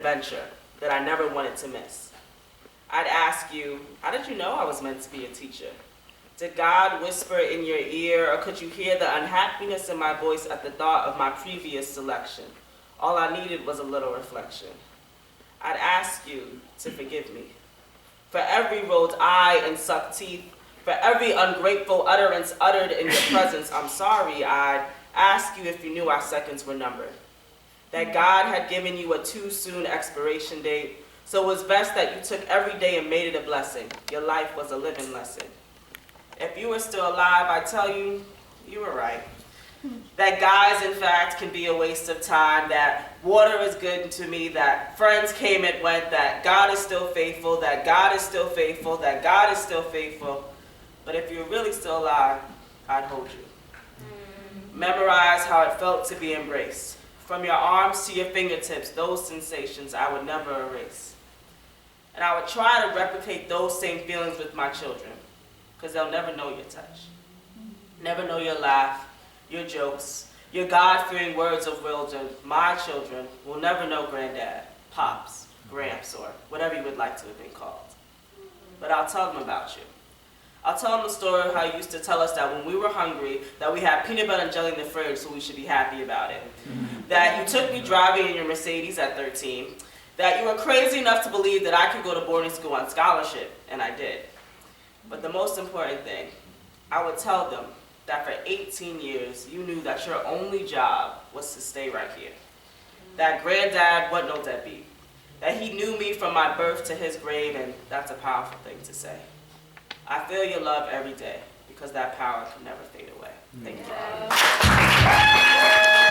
adventure that I never wanted to miss. I'd ask you, how did you know I was meant to be a teacher? Did God whisper in your ear, or could you hear the unhappiness in my voice at the thought of my previous selection? All I needed was a little reflection. I'd ask you to forgive me. For every rolled eye and sucked teeth, for every ungrateful utterance uttered in your presence, I'm sorry. I'd ask you if you knew our seconds were numbered. That God had given you a too soon expiration date, so it was best that you took every day and made it a blessing. Your life was a living lesson. If you were still alive, I tell you, you were right. That guys, in fact, can be a waste of time, that water is good to me, that friends came and went, that God is still faithful, that God is still faithful, that God is still faithful. But if you're really still alive, I'd hold you. Memorize how it felt to be embraced. From your arms to your fingertips, those sensations I would never erase. And I would try to replicate those same feelings with my children, because they'll never know your touch. Never know your laugh, your jokes, your God-fearing words of wisdom. My children will never know Granddad, Pops, Gramps, or whatever you would like to have been called. But I'll tell them about you. I'll tell them the story of how you used to tell us that when we were hungry, that we had peanut butter and jelly in the fridge, so we should be happy about it. That you took me driving in your Mercedes at 13. That you were crazy enough to believe that I could go to boarding school on scholarship, and I did. But the most important thing, I would tell them that for 18 years, you knew that your only job was to stay right here. That Granddad wasn't no deadbeat. That he knew me from my birth to his grave, and that's a powerful thing to say. I feel your love every day, because that power can never fade away. Thank you.